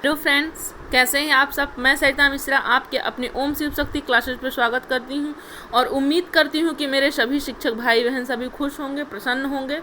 Hello friends, कैसे हैं आप सब। मैं सरिता मिश्रा आपके अपने ओम शिव शक्ति क्लासेस पर स्वागत करती हूं और उम्मीद करती हूं कि मेरे सभी शिक्षक भाई बहन सभी खुश होंगे, प्रसन्न होंगे।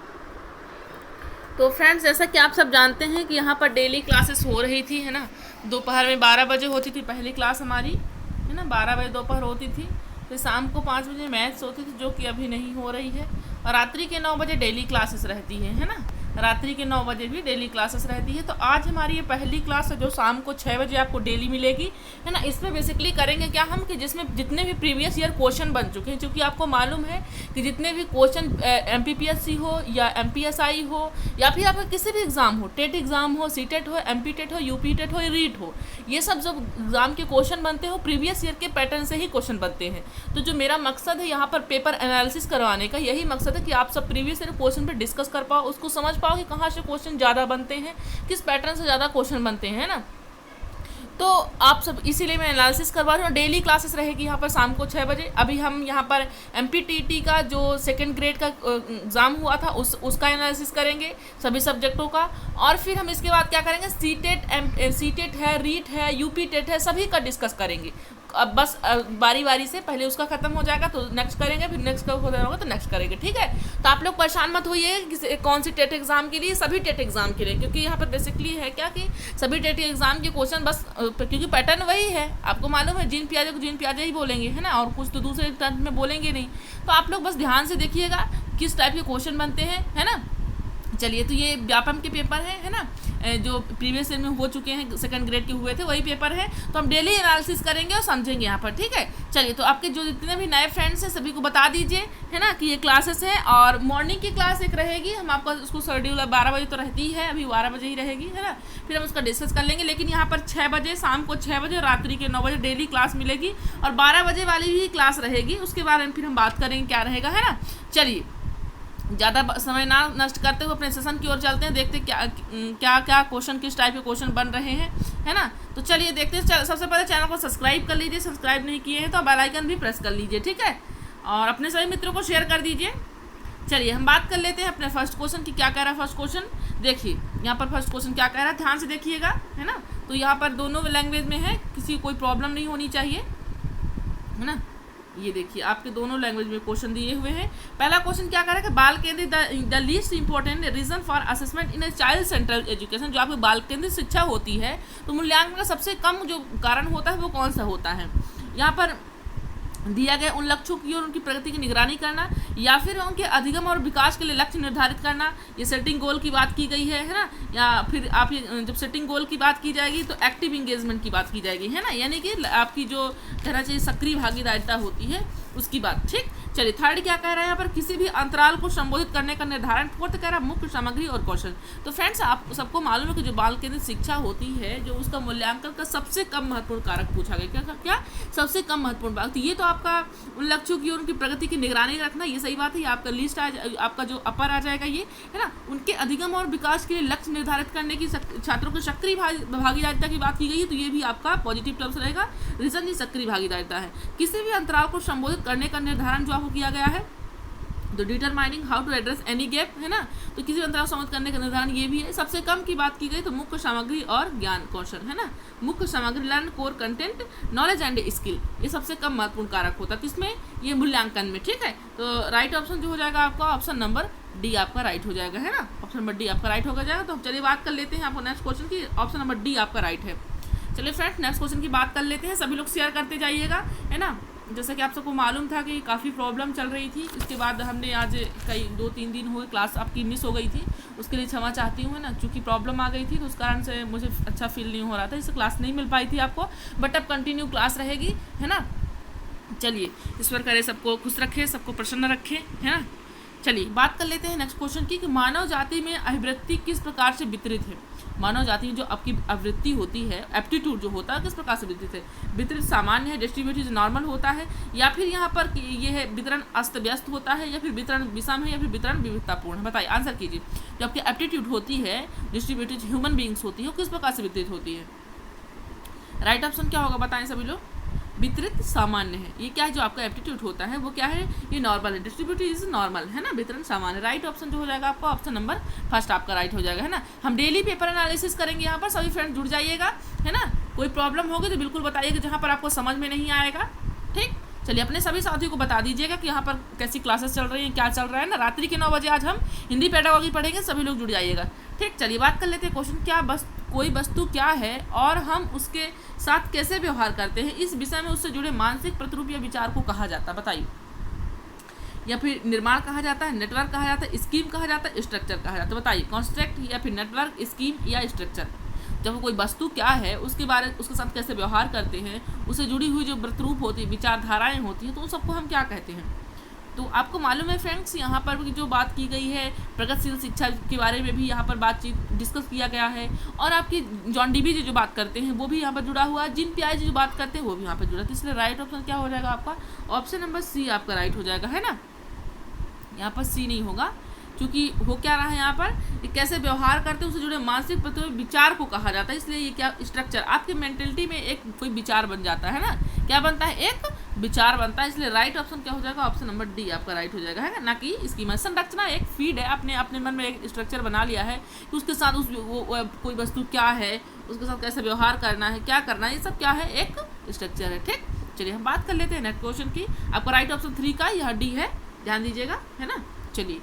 तो फ्रेंड्स, जैसा कि आप सब जानते हैं कि यहाँ पर डेली क्लासेस हो रही थी, है ना। दोपहर में 12 बजे होती थी पहली क्लास हमारी, है ना। 12 बजे दोपहर होती थी, फिर शाम को 5 बजे मैथ्स होती थी, जो कि अभी नहीं हो रही है। और रात्रि के 9 बजे डेली क्लासेस रहती है ना। रात्रि के 9 बजे भी डेली क्लासेस रहती है। तो आज हमारी ये पहली क्लास है जो शाम को 6 बजे आपको डेली मिलेगी, है ना। इसमें बेसिकली करेंगे क्या हम कि जिसमें जितने भी प्रीवियस ईयर क्वेश्चन बन चुके हैं, क्योंकि आपको मालूम है कि जितने भी क्वेश्चन MPPSC हो या MPSI हो या फिर आपका किसी भी एग्ज़ाम हो, टेट एग्ज़ाम हो, CTET हो, MP टेट हो, UP टेट हो या रीट हो, ये सब जब एग्ज़ाम के क्वेश्चन बनते हो प्रीवियस ईयर के पैटर्न से ही क्वेश्चन बनते हैं। तो जो मेरा मकसद है यहाँ पर पेपर एनालिसिस करवाने का, यही मकसद है कि आप सब प्रीवियस ईयर क्वेश्चन पर डिस्कस कर पाओ, उसको समझ पाओ कि कहाँ से क्वेश्चन ज़्यादा बनते हैं, किस पैटर्न से ज़्यादा क्वेश्चन बनते हैं ना। तो आप सब इसीलिए मैं एनालिसिस करवा रही हूँ। डेली क्लासेस रहेगी यहाँ पर शाम को 6 बजे। अभी हम यहाँ पर MPTT का जो सेकंड ग्रेड का एग्ज़ाम हुआ था उसका एनालिसिस करेंगे, सभी सब्जेक्टों का। और फिर हम इसके बाद क्या करेंगे, सीटेट है, रीट है, UP टेट है, सभी का डिस्कस करेंगे। अब बस बारी बारी से पहले उसका खत्म हो जाएगा तो नेक्स्ट करेंगे, फिर नेक्स्ट का खत्म होगा तो नेक्स्ट करेंगे, ठीक है। तो आप लोग परेशान मत होइए कि कौन सी टेट एग्जाम के लिए, सभी टेट एग्जाम के लिए, क्योंकि यहाँ पर बेसिकली है क्या कि सभी टेट एग्जाम के क्वेश्चन बस क्योंकि पैटर्न वही है, आपको मालूम है। जीन पियाजे को जीन पियाजे ही बोलेंगे, है ना, और कुछ तो दूसरे टर्म में बोलेंगे नहीं। तो आप लोग बस ध्यान से देखिएगा किस टाइप के क्वेश्चन बनते हैं, है ना। चलिए, तो ये व्यापम के पेपर है ना, जो प्रीवियस ईयर में हो चुके हैं, सेकंड ग्रेड के हुए थे, वही पेपर है। तो हम डेली एनालिसिस करेंगे और समझेंगे यहाँ पर, ठीक है। चलिए, तो आपके जो जितने भी नए फ्रेंड्स हैं सभी को बता दीजिए, है ना, कि ये क्लासेस हैं। और मॉर्निंग की क्लास एक रहेगी, हम आपका उसको शेड्यूल 12 बजे तो रहती ही है, अभी 12 बजे ही रहेगी, है ना। फिर हम उसका डिस्कस कर लेंगे। लेकिन यहाँ पर 6 बजे, शाम को 6 बजे, रात्रि के 9 बजे डेली क्लास मिलेगी। और 12 बजे वाली भी क्लास रहेगी, उसके बारे में फिर हम बात करेंगे क्या रहेगा, है ना। चलिए, ज़्यादा समय ना नष्ट करते हुए अपने सेशन की ओर चलते हैं, देखते क्या क्या क्या क्वेश्चन, किस टाइप के क्वेश्चन बन रहे हैं, है ना। तो चलिए देखते हैं। सबसे पहले चैनल को सब्सक्राइब कर लीजिए, सब्सक्राइब नहीं किए हैं तो बेल आइकन भी प्रेस कर लीजिए, ठीक है। और अपने सभी मित्रों को शेयर कर दीजिए। चलिए, हम बात कर लेते हैं अपने फर्स्ट क्वेश्चन की। क्या कह रहा है फर्स्ट क्वेश्चन, देखिए यहाँ पर फर्स्ट क्वेश्चन क्या कह रहा है, ध्यान से देखिएगा, है ना। तो यहाँ पर दोनों लैंग्वेज में है, किसी को कोई प्रॉब्लम नहीं होनी चाहिए, है ना। ये देखिए, आपके दोनों लैंग्वेज में क्वेश्चन दिए हुए हैं। पहला क्वेश्चन क्या कर रहा है कि बाल केंद्रित the least important reason for assessment in a child central education. जो आपकी बाल केंद्रित शिक्षा होती है तो मूल्यांकन का सबसे कम जो कारण होता है वो कौन सा होता है। यहाँ पर दिया गया उन लक्ष्यों की और उनकी प्रगति की निगरानी करना, या फिर उनके अधिगम और विकास के लिए लक्ष्य निर्धारित करना, ये सेटिंग गोल की बात की गई है ना। या फिर आप ये जब सेटिंग गोल की बात की जाएगी तो एक्टिव इंगेजमेंट की बात की जाएगी, है ना, यानी कि आपकी जो कहना चाहिए सक्रिय भागीदारिता होती है उसकी बात, ठीक। चलिए, थर्ड क्या कह रहा है यहाँ पर, किसी भी अंतराल को संबोधित करने का निर्धारण। फोर्थ कह रहा है मुख्य सामग्री और कौशल। तो फ्रेंड्स, आप सबको मालूम है कि जो बाल केंद्रित शिक्षा होती है, जो उसका मूल्यांकन का सबसे कम महत्वपूर्ण कारक पूछा गया, क्या सबसे कम महत्वपूर्ण बात। तो ये तो आपका उन लक्ष्यों की और उनकी प्रगति की निगरानी रखना, ये सही बात है। ये आपका लिस्ट आपका जो अपर आ जाएगा, ये है ना। उनके अधिगम और विकास के लिए लक्ष्य निर्धारित करने की छात्रों की सक्रिय भागीदारिता की बात की गई है, तो ये भी आपका पॉजिटिव टर्म्स रहेगा। रीजन की सक्रिय भागीदारिता है। किसी भी अंतराल को संबोधित करने का निर्धारण जो आपको किया गया है, तो determining how to address any gap, है ना। तो किसी भी अंतराल को संबोधित करने का निर्धारण ये भी है। सबसे कम की बात की गई तो मुख्य सामग्री और ज्ञान कौशल, है ना। मुख्य सामग्री learn core content knowledge and skill, ये सबसे कम महत्वपूर्ण कारक होता है किसमें, ये मूल्यांकन में, ठीक है। तो राइट ऑप्शन जो हो जाएगा आपका ऑप्शन नंबर डी आपका राइट हो जाएगा, है ना। ऑप्शन नंबर डी आपका राइट हो जाएगा। तो चलिए बात कर लेते हैं आपको नेक्स्ट क्वेश्चन की। ऑप्शन नंबर डी आपका राइट है। चलिए फ्रेंड्स, नेक्स्ट क्वेश्चन की बात कर लेते हैं। सभी लोग शेयर करते जाइएगा, है ना। जैसा कि आप सबको मालूम था कि काफ़ी प्रॉब्लम चल रही थी, इसके बाद हमने आज कई 2-3 दिन हुए क्लास आपकी मिस हो गई थी, उसके लिए क्षमा चाहती हूँ, है ना। क्योंकि प्रॉब्लम आ गई थी तो उस कारण से मुझे अच्छा फील नहीं हो रहा था, इससे क्लास नहीं मिल पाई थी आपको। बट अब कंटिन्यू क्लास रहेगी, है ना। चलिए, ईश्वर करे सबको खुश रखे, सबको प्रसन्न रखे, है ना। चलिए बात कर लेते हैं नेक्स्ट क्वेश्चन की, कि मानव जाति में अभिवृत्ति किस प्रकार से वितरित है। मानव जाति में जो आपकी आवृत्ति होती है, एप्टीट्यूड जो होता है, किस प्रकार से वितरित है। वितरित सामान्य है, डिस्ट्रीब्यूटेड नॉर्मल होता है, या फिर यहाँ पर ये है वितरण अस्त व्यस्त होता है, या फिर वितरण विषम है, या फिर वितरण विविधतापूर्ण है। बताइए, आंसर कीजिए। जो आपकी एप्टीट्यूड होती है, डिस्ट्रीब्यूटेड ह्यूमन बींग्स होती है, वो किस प्रकार से वितरित होती है। राइट ऑप्शन क्या होगा, बताएं सभी लोग। वितरित सामान्य है। ये क्या है, जो आपका एप्टीट्यूड होता है वो क्या है, ये नॉर्मल है, डिस्ट्रीब्यूटेड इज नॉर्मल है ना, वितरण सामान्य। राइट ऑप्शन जो हो जाएगा आपका ऑप्शन नंबर फर्स्ट आपका राइट हो जाएगा, है ना। हम डेली पेपर एनालिसिस करेंगे यहाँ पर, सभी फ्रेंड जुड़ जाइएगा, है ना। कोई प्रॉब्लम होगी तो बिल्कुल बताइएगा जहाँ पर आपको समझ में नहीं आएगा, ठीक। चलिए अपने सभी साथियों को बता दीजिएगा कि यहाँ पर कैसी क्लासेस चल रही हैं, क्या चल रहा है ना। रात्रि के 9 बजे आज हम हिंदी पेडागोगी पढ़ेंगे, सभी लोग जुड़ जाइएगा, ठीक। चलिए बात कर लेते हैं क्वेश्चन, क्या बस कोई वस्तु क्या है और हम उसके साथ कैसे व्यवहार करते हैं, इस विषय में उससे जुड़े मानसिक प्रतिरूप या विचार को कहा जाता है, बताइए। या फिर निर्माण कहा जाता है, नेटवर्क कहा जाता है, स्कीम कहा जाता है, स्ट्रक्चर कहा जाता है, बताइए। कॉन्स्ट्रक्ट या फिर नेटवर्क, स्कीम या स्ट्रक्चर। जब कोई वस्तु क्या है उसके साथ कैसे व्यवहार करते हैं, उससे जुड़ी हुई जो प्रतिरूप होती है, विचारधाराएं होती हैं, तो उन सबको हम क्या कहते हैं। तो आपको मालूम है फ्रेंड्स, यहाँ पर जो बात की गई है प्रगतिशील शिक्षा के बारे में भी यहाँ पर बातचीत डिस्कस किया गया है, और आपकी जॉन डीवी जो बात करते हैं वो भी यहाँ पर जुड़ा हुआ है, जिन पियाजे जो बात करते हैं वो भी यहाँ पर जुड़ा है। इसलिए राइट ऑप्शन क्या हो जाएगा आपका, ऑप्शन नंबर सी आपका राइट हो जाएगा, है ना। यहाँ पर सी नहीं होगा, क्योंकि हो क्या रहा है यहाँ पर, ये कैसे व्यवहार करते हैं उससे जुड़े मानसिक प्रतिरूप विचार को कहा जाता है। इसलिए ये क्या, स्ट्रक्चर आपके मेंटलिटी में एक कोई विचार बन जाता है ना, क्या बनता है, एक विचार बनता है। इसलिए राइट ऑप्शन क्या हो जाएगा, ऑप्शन नंबर डी आपका राइट हो जाएगा, है ना कि इसकी संरचना एक फीड है, आपने अपने मन में एक स्ट्रक्चर बना लिया है कि उसके साथ कोई वस्तु क्या है, उसके साथ कैसे व्यवहार करना है, क्या करना है, ये सब क्या है, एक स्ट्रक्चर है, ठीक। चलिए हम बात कर लेते हैं नेक्स्ट क्वेश्चन की। आपका राइट ऑप्शन 3 का यह डी है, ध्यान दीजिएगा, है ना। चलिए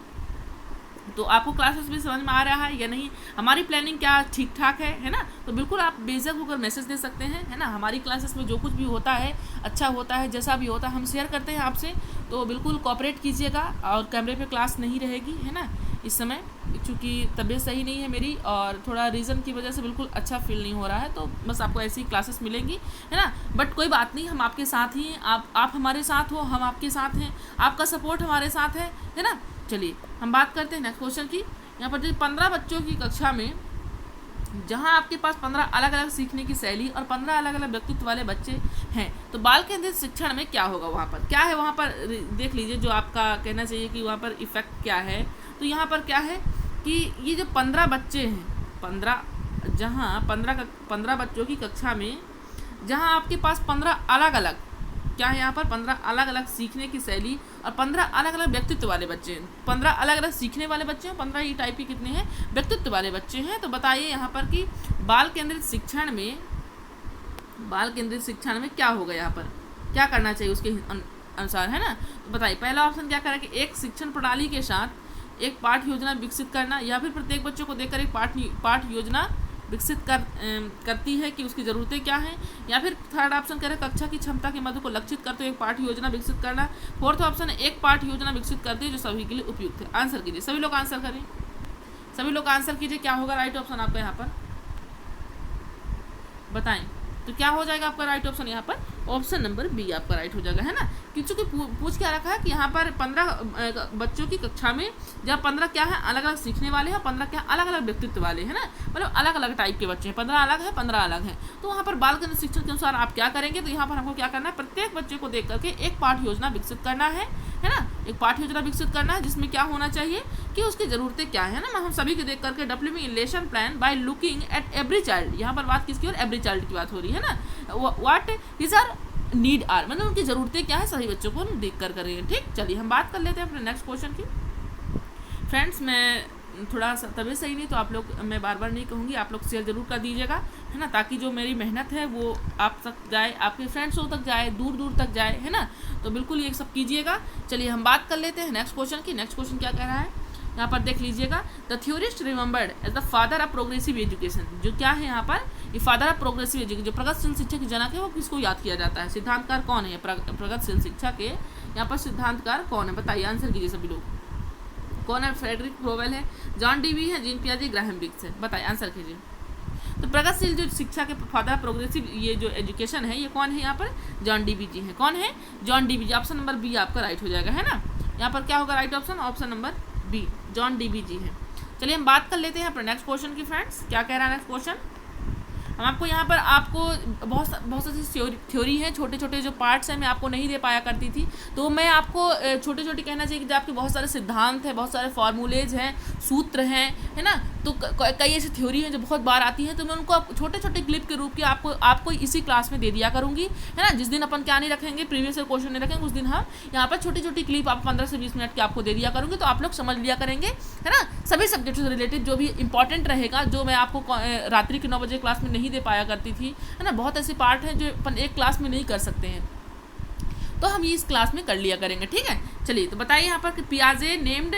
तो आपको क्लासेस भी समझ में आ रहा है या नहीं, हमारी प्लानिंग क्या ठीक ठाक है ना। तो बिल्कुल आप बेझिझक होकर मैसेज दे सकते हैं, है ना। हमारी क्लासेस में जो कुछ भी होता है, अच्छा होता है, जैसा भी होता है, हम शेयर करते हैं आपसे, तो बिल्कुल कोऑपरेट कीजिएगा। और कैमरे पे क्लास नहीं रहेगी, है ना, इस समय, क्योंकि तबीयत सही नहीं है मेरी और थोड़ा रीज़न की वजह से बिल्कुल अच्छा फील नहीं हो रहा है, तो बस आपको ऐसी क्लासेस मिलेंगी, है ना। बट कोई बात नहीं, हम आपके साथ ही हैं, आप हमारे साथ हो, हम आपके साथ हैं, आपका सपोर्ट हमारे साथ है ना। चलिए हम बात करते हैं नेक्स्ट क्वेश्चन की। यहाँ पर 15 बच्चों की कक्षा में, जहाँ आपके पास 15 अलग अलग सीखने की शैली और 15 अलग अलग व्यक्तित्व वाले बच्चे हैं, तो बाल केंद्रित शिक्षण में क्या होगा, वहाँ पर क्या है, वहाँ पर देख लीजिए, जो आपका कहना चाहिए कि वहाँ पर इफेक्ट क्या है। तो यहाँ पर क्या है कि ये जो 15 बच्चे हैं, जहाँ 15 बच्चों की कक्षा में, जहाँ आपके पास 15 अलग अलग क्या है, यहाँ पर 15 अलग अलग सीखने की शैली और 15 अलग अलग व्यक्तित्व वाले बच्चे हैं। 15 अलग अलग सीखने वाले बच्चे हैं, 15 ही टाइप के कितने हैं, व्यक्तित्व वाले बच्चे हैं। तो बताइए यहाँ पर कि बाल केंद्रित शिक्षण में क्या होगा, यहाँ पर क्या करना चाहिए उसके अनुसार, है ना। तो बताइए पहला ऑप्शन क्या करें कि एक शिक्षण प्रणाली के साथ एक पाठ योजना विकसित करना, या फिर प्रत्येक बच्चों को देखकर एक पाठ योजना विकसित करती है कि उसकी ज़रूरतें क्या हैं, या फिर थर्ड ऑप्शन कह रहे हैं कक्षा की क्षमता के मध्य को लक्षित करते हुए एक पाठ योजना विकसित करना। फोर्थ ऑप्शन है एक पाठ योजना विकसित करती है जो सभी के लिए उपयुक्त है। आंसर कीजिए, सभी लोग आंसर करें, सभी लोग आंसर कीजिए, क्या होगा राइट ऑप्शन आपका यहाँ पर, बताएं। तो क्या हो जाएगा आपका राइट ऑप्शन यहाँ पर, ऑप्शन नंबर बी आपका राइट हो जाएगा, है ना। क्योंकि पूछ क्या रखा है कि यहाँ पर 15 बच्चों की कक्षा में जहाँ 15 क्या है अलग अलग सीखने वाले हैं, 15 क्या अलग अलग व्यक्तित्व वाले हैं ना, मतलब अलग अलग टाइप के बच्चे हैं, 15 अलग है, 15 अलग हैं। तो वहाँ पर बाल केंद्रित शिक्षण के अनुसार आप क्या करेंगे, तो यहाँ पर हमको क्या करना है, प्रत्येक बच्चे को देख करके एक पाठ योजना विकसित करना है ना, एक पाठ योजना विकसित करना है जिसमें क्या होना चाहिए कि उसकी ज़रूरतें क्या है ना। हम सभी को देख करके developing plan by looking at every child, यहाँ पर बात किसकी और एवरी चाइल्ड की बात हो रही है ना। What is our need are, मतलब उनकी ज़रूरतें क्या है, सभी बच्चों को हम देख कर करेंगे, ठीक। चलिए हम बात कर लेते हैं अपने नेक्स्ट क्वेश्चन की। फ्रेंड्स मैं थोड़ा सा तबीयत सही नहीं, तो आप लोग, मैं बार बार नहीं कहूँगी, आप लोग शेयर जरूर कर दीजिएगा, है ना, ताकि जो मेरी मेहनत है वो आप तक जाए, आपके फ्रेंड्सों तक जाए, दूर दूर तक जाए, है ना। तो बिल्कुल ये सब कीजिएगा। चलिए हम बात कर लेते हैं नेक्स्ट क्वेश्चन की। नेक्स्ट क्वेश्चन क्या कह रहा है, यहाँ पर देख लीजिएगा, the theorist remembered as the father of progressive education, जो क्या है यहाँ पर, ये फादर ऑफ प्रोग्रेसिव एजुकेशन, जो प्रगतिशील शिक्षा के जनक है, वो किसको याद किया जाता है, सिद्धांतकार कौन है, प्रगतिशील शिक्षा के यहाँ पर सिद्धांतकार कौन है, बताइए, आंसर कीजिए सभी लोग, कौन है, फ्रेडरिक फ्रोवेल है, जॉन डीवी है, जीन पियाजे, ग्राहम बेल्स है, बताइए, आंसर कीजिए। तो प्रगतिशील जो शिक्षा के फादर प्रोग्रेसिव ये जो एजुकेशन है, ये कौन है यहाँ पर, जॉन डीवी जी हैं। कौन है, John Dewey ji. Option number B आपका राइट हो जाएगा, है ना। यहाँ पर क्या होगा right option, option number B, John Dewey ji हैं। चलिए हम बात कर लेते हैं अपने नेक्स्ट क्वेश्चन की। फ्रेंड्स क्या कह रहा है नेक्स्ट क्वेश्चन, हम आपको यहाँ पर बहुत सारी थ्योरी है, छोटे छोटे जो पार्ट्स हैं मैं आपको नहीं दे पाया करती थी, तो मैं आपको छोटे छोटे कहना चाहिए कि जो आपके बहुत सारे सिद्धांत हैं, बहुत सारे फॉर्मूलेज हैं, सूत्र हैं, है ना, तो कई ऐसी थ्योरी हैं जो बहुत बार आती हैं, तो मैं उनको छोटे छोटे क्लिप के रूप के आपको इसी क्लास में दे दिया करूँगी, है ना। जिस दिन अपन क्या नहीं रखेंगे, प्रीवियस ईयर क्वेश्चन नहीं रखेंगे, उस दिन हम यहाँ पर छोटी छोटी क्लिप आप 15 से 20 मिनट की आपको दे दिया करूँगी, तो आप लोग समझ लिया करेंगे, है ना। सभी सब्जेक्ट से रिलेटेड जो भी इंपॉर्टेंट रहेगा, जो मैं आपको रात्रि के 9 बजे क्लास में नहीं दे पाया करती थी, है ना। बहुत ऐसे पार्ट हैं जो अपन एक क्लास में नहीं कर सकते हैं, तो हम ये इस क्लास में कर लिया करेंगे, ठीक है। चलिए, तो बताइए यहाँ पर कि पियाजे नेम्ड,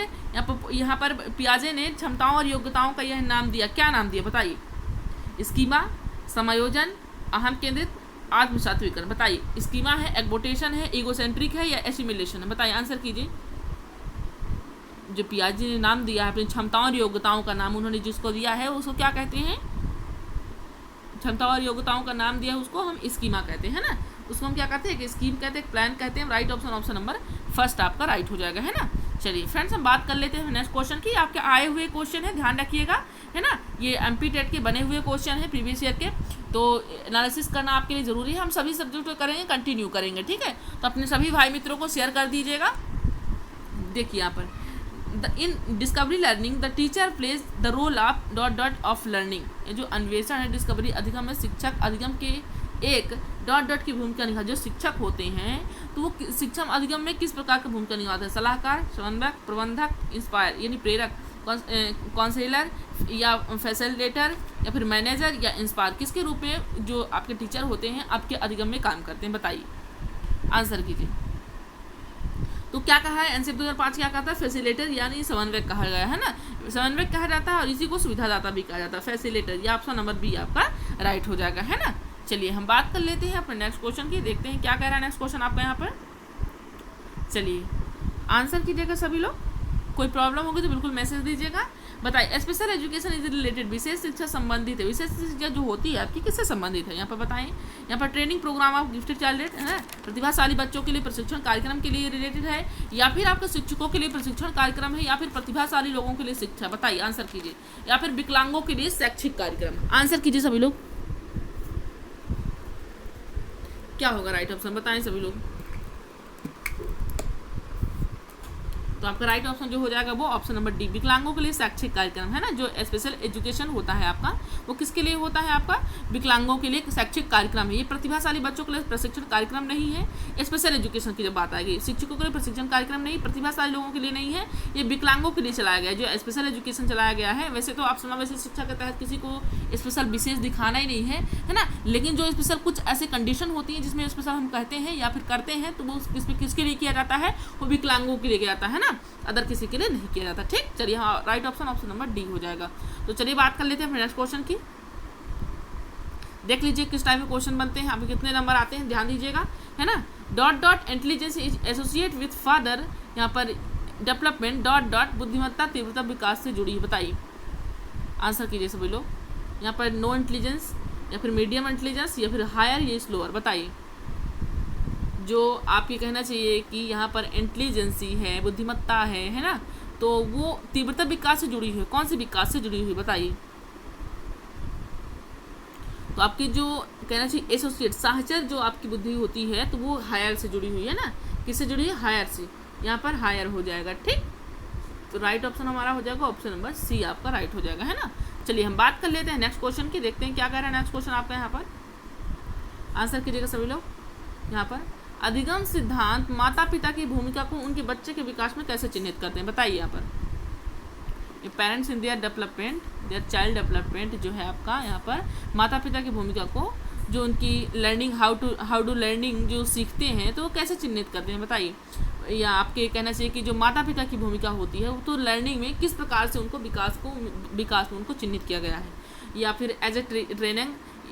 यहाँ पर पियाजे ने क्षमताओं और योग्यताओं का यह नाम दिया, क्या नाम दिया बताइए। स्कीमा, समायोजन, अहम केंद्रित, आत्मसात्विकरण। बताइए, स्कीमा है, एग्बोटेशन है, ईगोसेंट्रिक है या एसिमिलेशन है, बताइए, आंसर कीजिए। जो पियाजे ने नाम दिया है अपनी क्षमताओं और योग्यताओं का नाम उन्होंने जिसको दिया है उसको क्या कहते हैं, क्षमताओं और योग्यताओं का नाम दिया है उसको हम स्कीमा कहते हैं ना। उसको हम क्या कहते हैं, कि स्कीम कहते हैं, प्लान कहते हैं। राइट ऑप्शन नंबर फर्स्ट आपका राइट हो जाएगा, है ना। चलिए फ्रेंड्स, हम बात कर लेते हैं नेक्स्ट क्वेश्चन की। आपके आए हुए क्वेश्चन है, ध्यान रखिएगा, है ना। ये एमपी टेट के बने हुए क्वेश्चन है प्रीवियस ईयर के, तो एनालिसिस करना आपके लिए ज़रूरी है। हम सभी सब्जेक्ट को करेंगे, कंटिन्यू करेंगे, ठीक है। तो अपने सभी भाई मित्रों को शेयर कर दीजिएगा। देखिए यहाँ पर, in discovery learning the teacher plays the role of of learning. ये जो अन्वेषण है डिस्कवरी अधिगम में शिक्षक अधिगम के एक की भूमिका निभा। जो शिक्षक होते हैं तो वो शिक्षा अधिगम में किस प्रकार की भूमिका निभाते हैं, सलाहकार, समन्वयक, प्रबंधक, इंस्पायर यानी प्रेरक, काउंसलर या फैसिलिटेटर या फिर मैनेजर या इंस्पायर, किसके रूप में जो आपके टीचर होते हैं आपके अधिगम में काम करते हैं, बताइए, आंसर कीजिए। तो क्या कहा है एनसीईआरटी 2005 क्या कहता है, फैसिलिटेटर यानी समन्वयक कहा गया है ना। समन्वयक कहा जाता है और इसी को सुविधादाता भी कहा जाता है, फैसिलिटेटर। या ऑप्शन नंबर बी आपका राइट हो जाएगा, है ना। चलिए हम बात कर लेते हैं अपने नेक्स्ट क्वेश्चन की, देखते हैं क्या कह रहा है नेक्स्ट क्वेश्चन आपका यहाँ पर। चलिए आंसर कीजिएगा सभी लोग, कोई प्रॉब्लम होगी तो बिल्कुल मैसेज दीजिएगा। बताइए, स्पेशल एजुकेशन इज रिलेटेड, विशेष शिक्षा संबंधित है। विशेष शिक्षा जो होती है आपकी किससे संबंधित है, यहाँ पर बताएं। यहाँ पर training programme of gifted child, है ना, प्रतिभाशाली बच्चों के लिए प्रशिक्षण कार्यक्रम के लिए रिलेटेड है, या फिर आपके शिक्षकों के लिए प्रशिक्षण कार्यक्रम है, या फिर प्रतिभाशाली लोगों के लिए शिक्षा, बताइए, आंसर कीजिए। या फिर विकलांगों के लिए शैक्षिक कार्यक्रम, आंसर कीजिए सभी लोग, क्या होगा राइट ऑप्शन, बताएं सभी लोग। तो आपका राइट ऑप्शन जो हो जाएगा वो ऑप्शन नंबर डी, विकलांगों के लिए शैक्षिक कार्यक्रम, है ना। जो स्पेशल एजुकेशन होता है आपका वो किसके लिए होता है, आपका विकलांगों के लिए शैक्षिक कार्यक्रम है। ये प्रतिभाशाली बच्चों के लिए प्रशिक्षण कार्यक्रम नहीं है। स्पेशल एजुकेशन की जब बात आएगी, शिक्षकों के लिए प्रशिक्षण कार्यक्रम नहीं, प्रतिभाशाली लोगों के लिए नहीं है, ये विकलांगों के लिए चलाया गया है, जो स्पेशल एजुकेशन चलाया गया है। वैसे तो आप समावेशी शिक्षा के तहत किसी को स्पेशल विशेष दिखाना ही नहीं है ना, लेकिन जो स्पेशल कुछ ऐसे कंडीशन होती हैं जिसमें स्पेशल हम कहते हैं या फिर करते हैं, तो वो किसके लिए किया जाता है, वो विकलांगों के लिए किया जाता है ना, अदर किसी के लिए नहीं किया जाता, ठीक। चलिए हाँ, राइट ऑप्शन नंबर डी हो जाएगा। तो चलिए बात कर लेते हैं नेक्स्ट क्वेश्चन की। देख लीजिए किस टाइप के क्वेश्चन बनते हैं, आपके कितने नंबर आते हैं, ध्यान दीजिएगा, है ना। Dot intelligence is associate with father, यहाँ पर डेवलपमेंट डॉट बुद्धिमत्ता तीव्रता विकास से जुड़ी है, बताइए, आंसर कीजिए सभी लोग। यहाँ पर नो इंटेलिजेंस या फिर मीडियम इंटेलिजेंस या फिर हायर या स्लोअर, बताइए। जो आपके कहना चाहिए कि यहाँ पर इंटेलिजेंसी है, बुद्धिमत्ता है ना, तो वो तीव्रता विकास से जुड़ी हुई है, कौन से विकास से जुड़ी हुई, बताइए। तो आपकी जो कहना चाहिए एसोसिएट सहचर जो आपकी बुद्धि होती है तो वो हायर से जुड़ी हुई है ना, किससे जुड़ी है, हायर से, यहाँ पर हायर हो जाएगा, ठीक। तो राइट ऑप्शन हमारा हो जाएगा ऑप्शन नंबर सी आपका राइट हो जाएगा, है ना। चलिए हम बात कर लेते हैं नेक्स्ट क्वेश्चन की, देखते हैं क्या कह रहा है नेक्स्ट क्वेश्चन आपका यहाँ पर, आंसर कीजिएगा सभी लोग। यहाँ पर अधिगम सिद्धांत माता पिता की भूमिका को उनके बच्चे के विकास में कैसे चिन्हित करते हैं, बताइए। यहाँ पर parents in their development, their child development जो है आपका, यहाँ पर माता पिता की भूमिका को, जो उनकी लर्निंग हाउ टू लर्निंग जो सीखते हैं तो वो कैसे चिन्हित करते हैं, बताइए। या आपके कहना चाहिए कि जो माता पिता की भूमिका होती है वो तो लर्निंग में किस प्रकार से उनको विकास में उनको चिन्हित किया गया है, या फिर एज ए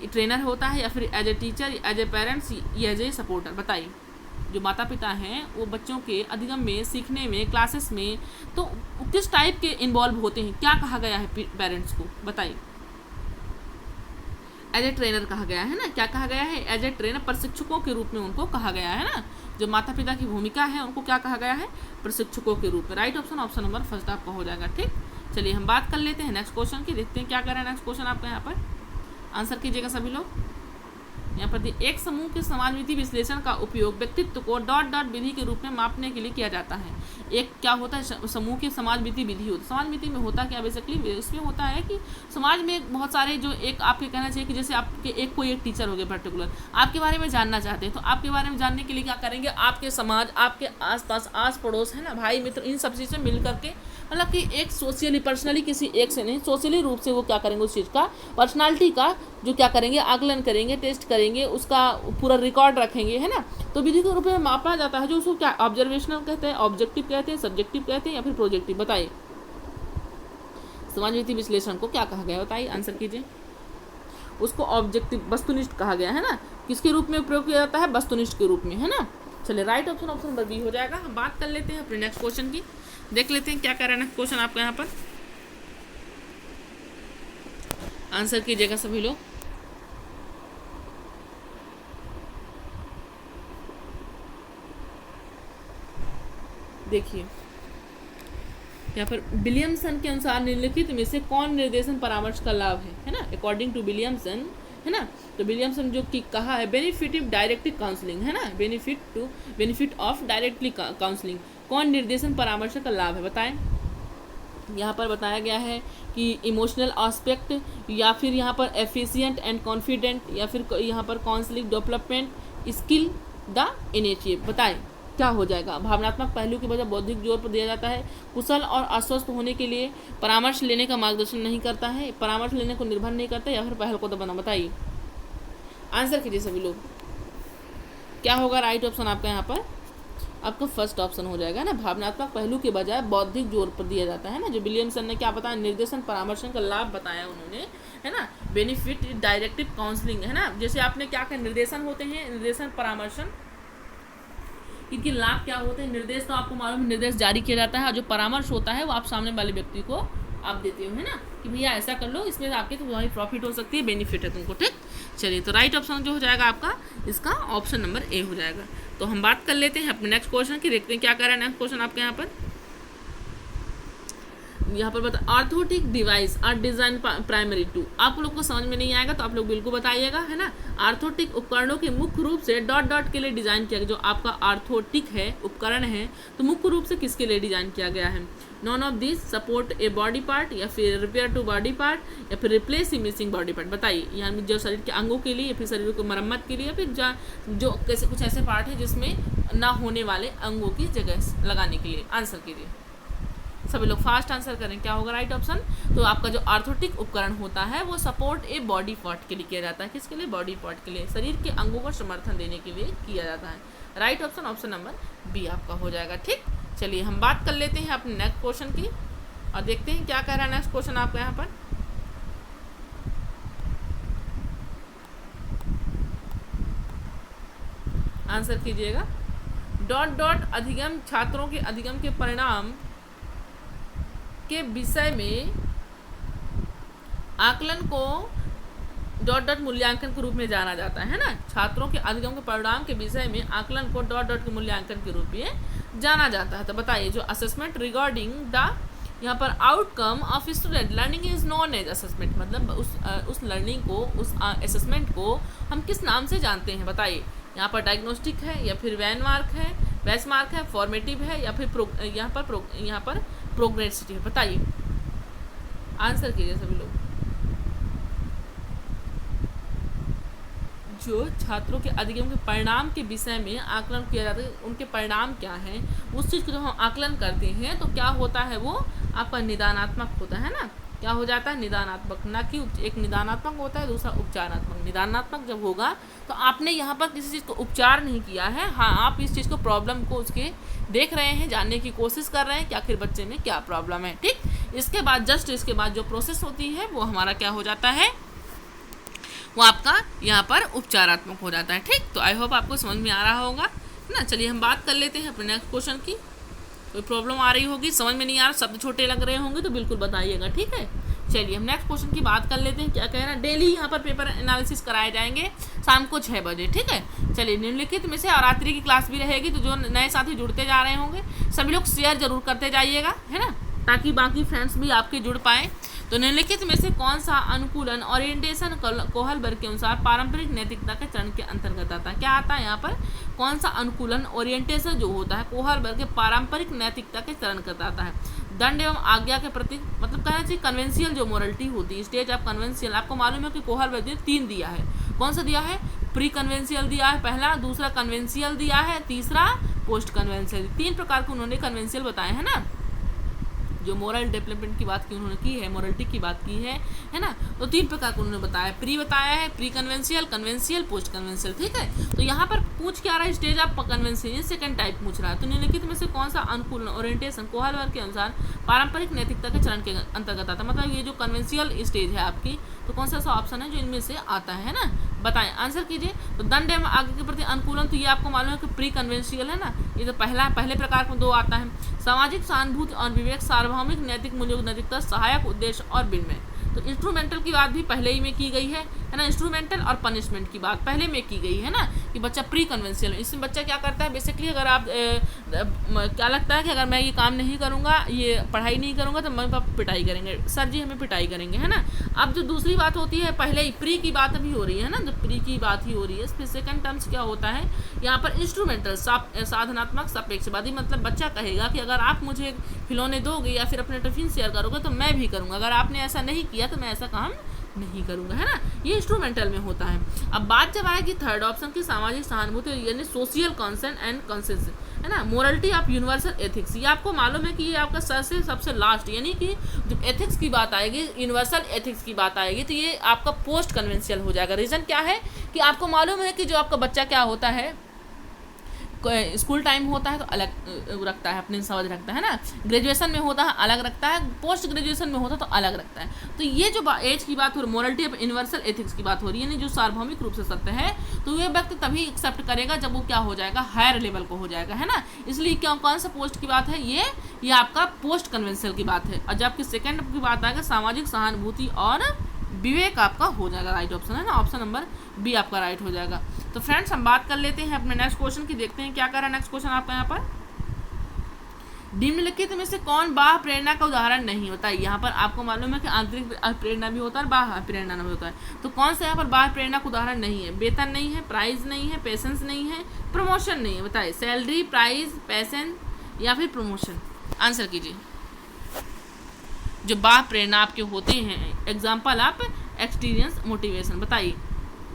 ट्रेनर होता है, या फिर as a teacher, as a parents, as a supporter, बताइए। जो माता पिता हैं वो बच्चों के अधिगम में, सीखने में, क्लासेस में तो किस टाइप के इन्वॉल्व होते हैं, क्या कहा गया है पेरेंट्स को, बताइए। एज ए ट्रेनर कहा गया है ना, क्या कहा गया है, एज ए ट्रेनर, प्रशिक्षकों के रूप में उनको कहा गया है ना। जो माता पिता की भूमिका है उनको क्या कहा गया है, प्रशिक्षकों के रूप में। राइट ऑप्शन नंबर फर्स्ट आपका हो जाएगा, ठीक। चलिए हम बात कर लेते हैं नेक्स्ट क्वेश्चन की, देखते हैं क्या कर रहा है नेक्स्ट क्वेश्चन आपका यहाँ पर, आंसर कीजिएगा सभी लोग। यहाँ पर एक समूह के समाजविधि विश्लेषण का उपयोग व्यक्तित्व को डॉट डॉट विधि के रूप में मापने के लिए किया जाता है। एक क्या होता है, समूह की समाजविधि विधि होती है। समाजविधि में होता क्या बेसिकली, इसमें होता है कि समाज में बहुत सारे जो एक आपके कहना चाहिए कि जैसे आपके कोई एक टीचर हो गए पर्टिकुलर, आपके बारे में जानना चाहते हैं, तो आपके बारे में जानने के लिए क्या करेंगे, आपके समाज, आपके आसपास, आस पड़ोस है ना, भाई मित्र, इन सब चीज़ से मिल करके, मतलब कि एक सोशली पर्सनली किसी एक से नहीं, सोशली रूप से वो क्या करेंगे, उस चीज़ का पर्सनालिटी का जो क्या करेंगे, आकलन करेंगे, टेस्ट करेंगे, उसका पूरा रिकॉर्ड रखेंगे, है ना। तो विधि के रूप में मापा जाता है, जो उसको क्या ऑब्जर्वेशनल कहते हैं, ऑब्जेक्टिव कहते हैं, सब्जेक्टिव कहते हैं या फिर प्रोजेक्टिव। बताइए समाजविधि विश्लेषण को क्या कहा गया, बताइए, आंसर कीजिए। उसको ऑब्जेक्टिव, वस्तुनिष्ठ कहा गया है ना। किसके रूप में प्रयोग किया जाता है, वस्तुनिष्ठ के रूप में, है ना। चलिए right option option number B हो जाएगा। हम बात कर लेते हैं अपने नेक्स्ट क्वेश्चन की, देख लेते हैं क्या कह रहा है नेक्स्ट क्वेश्चन आपका। यहाँ पर आंसर कीजिएगा सभी लोग। देखिए यहाँ पर विलियमसन के अनुसार निम्नलिखित में से कौन निर्देशन परामर्श का लाभ है ना, अकॉर्डिंग टू विलियमसन, है ना। तो विलियमसन जो कि कहा है बेनिफिटिव डायरेक्टिव काउंसलिंग, है ना, बेनिफिट ऑफ डायरेक्टली काउंसलिंग, कौन निर्देशन परामर्श का लाभ है, बताएं। यहाँ पर बताया गया है कि इमोशनल एस्पेक्ट, या फिर यहाँ पर एफिशिएंट एंड कॉन्फिडेंट, या फिर यहाँ पर counselling development skill the initiative. बताएं क्या हो जाएगा। भावनात्मक पहलू की बजाय बौद्धिक जोर पर दिया जाता है। कुशल और आश्वस्त होने के लिए परामर्श लेने का मार्गदर्शन नहीं करता है, परामर्श लेने को निर्भर नहीं करता, या फिर पहल को दबाना। बताइए आंसर कीजिए सभी लोग, क्या होगा राइट ऑप्शन आपका। यहाँ पर आपका फर्स्ट ऑप्शन हो जाएगा ना, भावनात्मक पहलू के बजाय बौद्धिक जोर पर दिया जाता है ना। जो विलियमसन ने क्या बताया, निर्देशन परामर्शन का लाभ बताया उन्होंने, है ना, बेनिफिट डायरेक्टिव काउंसलिंग, है ना। जैसे आपने क्या कहा, निर्देशन होते हैं, निर्देशन परामर्शन, इनके लाभ क्या होते हैं। निर्देश तो आपको मालूम है, निर्देश जारी किया जाता है, और जो परामर्श होता है वो आप सामने वाले व्यक्ति को आप देते हो, है ना, कि भैया ऐसा कर लो, इसमें आपके तुम्हारी प्रॉफिट हो सकती है, बेनिफिट है तुमको, ठीक। चलिए तो राइट ऑप्शन जो हो जाएगा आपका, इसका ऑप्शन नंबर ए हो जाएगा। तो हम बात कर लेते हैं अपने नेक्स्ट क्वेश्चन की, देखते हैं क्या कर रहा है नेक्स्ट क्वेश्चन आपके यहाँ पर बता, orthotic device are design primary to. आप लोग को समझ में नहीं आएगा तो आप लोग बिल्कुल बताइएगा, है ना। आर्थोटिक उपकरणों के मुख्य रूप से डॉट डॉट के लिए डिजाइन किया गया। जो आपका आर्थोटिक है, उपकरण है, तो मुख्य रूप से किसके लिए डिजाइन किया गया है। None of this support a body part, या फिर रिपेयर टू बॉडी पार्ट, या फिर रिप्लेस ए मिसिंग बॉडी पार्ट। बताइए यहाँ जो शरीर के अंगों के लिए, या फिर शरीर को मरम्मत के लिए, या फिर जो कैसे कुछ ऐसे पार्ट है जिसमें ना होने वाले अंगों की जगह लगाने के लिए। आंसर कीजिए सभी लोग, फास्ट आंसर करें, क्या होगा राइट ऑप्शन। तो आपका जो आर्थोटिक उपकरण होता है वो सपोर्ट ए बॉडी पार्ट के लिए किया जाता है। किसके लिए, बॉडी पार्ट के लिए, शरीर के अंगों को समर्थन देने के लिए किया जाता है। Right option option number B आपका हो जाएगा, ठीक। चलिए हम बात कर लेते हैं अपने नेक्स्ट क्वेश्चन की, और देखते हैं क्या कह रहा है नेक्स्ट क्वेश्चन आपका यहाँ पर। आंसर कीजिएगा। डॉट डॉट अधिगम, छात्रों के अधिगम के परिणाम के विषय में आकलन को डॉट डॉट मूल्यांकन के रूप में जाना जाता है ना। छात्रों के अधिगम के परिणाम के विषय में आकलन को डॉट डॉट के मूल्यांकन के रूप में जाना जाता है। तो बताइए जो असेसमेंट रिगार्डिंग द, यहाँ पर outcome of student learning is known as assessment, मतलब उस लर्निंग को, उस असेसमेंट को हम किस नाम से जानते हैं। बताइए यहाँ पर डायग्नोस्टिक है, या फिर वैस मार्क है, फॉर्मेटिव है, या फिर यहाँ पर प्रोग्रेसिटी है। बताइए आंसर कीजिए सभी लोग। जो छात्रों के अधिगम के परिणाम के विषय में आकलन किया जाता है, उनके परिणाम क्या हैं, उस चीज़ को जब हम आकलन करते हैं तो क्या होता है, वो आपका निदानात्मक होता है ना। क्या हो जाता है, निदानात्मक, ना कि एक निदानात्मक होता है, दूसरा उपचारात्मक। निदानात्मक जब होगा तो आपने यहाँ पर किसी चीज़ को उपचार नहीं किया है, हाँ आप इस चीज़ को, प्रॉब्लम को उसके देख रहे हैं, जानने की कोशिश कर रहे हैं कि आखिर बच्चे में क्या प्रॉब्लम है, ठीक। इसके बाद इसके बाद जो प्रोसेस होती है वो हमारा क्या हो जाता है, वो आपका यहाँ पर उपचारात्मक हो जाता है, ठीक। तो आई होप आपको समझ में आ रहा होगा ना। चलिए हम बात कर लेते हैं अपने नेक्स्ट क्वेश्चन की। कोई प्रॉब्लम आ रही होगी, समझ में नहीं आ रहा, शब्द छोटे लग रहे होंगे तो बिल्कुल बताइएगा, ठीक है। चलिए हम नेक्स्ट क्वेश्चन की बात कर लेते हैं। क्या कह रहा है, डेली यहाँ पर पेपर एनालिसिस कराए जाएंगे शाम को 6 बजे, ठीक है। चलिए निम्नलिखित में से, और रात्रि की क्लास भी रहेगी, तो जो नए साथी जुड़ते जा रहे होंगे सभी लोग शेयर जरूर करते जाइएगा, है ना, ताकि बाकी फ्रेंड्स भी आपके जुड़ पाएँ। तो निम्नलिखित में से कौन सा अनुकूलन ओरिएंटेशन कोहलबर्ग के अनुसार पारंपरिक नैतिकता के चरण के अंतर्गत आता है? क्या आता है यहाँ पर? कौन सा अनुकूलन ओरिएंटेशन जो होता है कोहलबर्ग के पारंपरिक नैतिकता के चरण के आता है? दंड एवं आज्ञा के प्रति, मतलब कहना चाहिए कन्वेंशियल जो मोरलिटी होती है, स्टेज ऑफ कन्वेंशियल। आपको मालूम है कि कोहलबर्ग ने 3 दिया है। कौन सा दिया है? प्री कन्वेंशियल दिया है पहला, दूसरा कन्वेंशियल दिया है, तीसरा पोस्ट कन्वेंशियल। 3 प्रकार के उन्होंने कन्वेंशियल बताए हैं ना, जो मोरल डेवलपमेंट की बात की उन्होंने की है, मोरलिटी की बात की है ना। तो 3 प्रकार को उन्होंने बताया, प्री बताया है, pre conventional, conventional, post conventional. ठीक है, तो यहाँ पर पूछ क्या रहा है? Stage of conventional, second type पूछ रहा है। तो निम्नलिखित में से कौन सा अनुकूलन ओरिएंटेशन कोहलबर्ग के अनुसार पारंपरिक नैतिकता के चरण के अंतर्गत आता है? मतलब ये जो कन्वेंशियल स्टेज है आपकी, तो कौन सा ऐसा ऑप्शन है जो इनमें से आता है ना? बताएं, आंसर कीजिए। तो दंड एवं आगे के प्रति अनुकूलन, तो ये आपको मालूम है कि प्री कन्वेंशियल है ना, ये तो पहले प्रकार में 2 आता है। सामाजिक सहानुभूति और विवेक, सार्वभौमिक नैतिक मूल्यों की नैतिकता, सहायक उद्देश्य और विनिमय। तो इंस्ट्रूमेंटल की बात भी पहले ही में की गई है ना, इंस्ट्रूमेंटल और पनिशमेंट की बात पहले में की गई है ना, कि बच्चा प्री कन्वेंशियल। इसमें बच्चा क्या करता है बेसिकली, अगर आप क्या लगता है कि अगर मैं ये काम नहीं करूँगा, ये पढ़ाई नहीं करूँगा, तो मम्मी पापा पिटाई करेंगे, सर जी हमें पिटाई करेंगे, है ना। अब जो दूसरी बात होती है, पहले ही प्री की बात अभी हो रही है ना, जो प्री की बात ही हो रही है। फिर सेकंड टर्म्स क्या होता है यहाँ पर? इंस्ट्रूमेंटल, साधनात्मक सापेक्षवादी। मतलब बच्चा कहेगा कि अगर आप मुझे खिलौने दोगे या फिर अपने टिफिन शेयर करोगे तो मैं भी करूँगा, अगर आपने ऐसा नहीं किया तो मैं ऐसा काम नहीं करूँगा, है ना। ये इंस्ट्रूमेंटल में होता है। अब बात जब आएगी थर्ड ऑप्शन की, सामाजिक सहानुभूति यानी सोशल कंसर्न एंड कंसेंस, है ना, मोरलिटी ऑफ यूनिवर्सल एथिक्स। ये आपको मालूम है कि ये आपका सबसे लास्ट, यानी कि जब एथिक्स की बात आएगी, यूनिवर्सल एथिक्स की बात आएगी, तो ये आपका पोस्ट कन्वेंशियल हो जाएगा। रीज़न क्या है कि आपको मालूम है कि जो आपका बच्चा क्या होता है, स्कूल टाइम होता है तो अलग रखता है, अपनी समझ रखता है ना, ग्रेजुएशन में होता है अलग रखता है, पोस्ट ग्रेजुएशन में होता है तो अलग रखता है। तो ये जो एज की बात हो रही, मोरलिटी ऑफ यूनिवर्सल एथिक्स की बात हो रही है, यानी जो सार्वभौमिक रूप से सत्य है, तो ये व्यक्ति तभी एक्सेप्ट करेगा जब वो क्या हो जाएगा, हायर लेवल को हो जाएगा, है ना। इसलिए क्यों, कौन सा पोस्ट की बात है ये आपका पोस्ट कन्वेंशियल की बात है। और जब आपकी सेकेंड की बात आएगा, सामाजिक सहानुभूति और विवेक आपका हो जाएगा राइट ऑप्शन, है ना, ऑप्शन नंबर बी आपका राइट हो जाएगा। तो फ्रेंड्स हम बात कर लेते हैं अपने नेक्स्ट क्वेश्चन की, देखते हैं क्या कर रहा है नेक्स्ट क्वेश्चन आपका यहाँ पर। निम्नलिखित में से कौन बाह्य प्रेरणा का उदाहरण नहीं होता है? यहाँ पर आपको मालूम है कि आंतरिक प्रेरणा भी होता है, बाह्य प्रेरणा भी होता है। तो कौन सा यहाँ पर बाह्य प्रेरणा का उदाहरण नहीं है? वेतन नहीं है, प्राइज नहीं है, पेशेंस नहीं है, प्रमोशन नहीं है। बताइए, सैलरी, प्राइज, पैशन या फिर प्रमोशन? आंसर कीजिए। जो बाह्य प्रेरणा आपके होते हैं, एग्जाम्पल आप एक्सपीरियंस, मोटिवेशन। बताइए,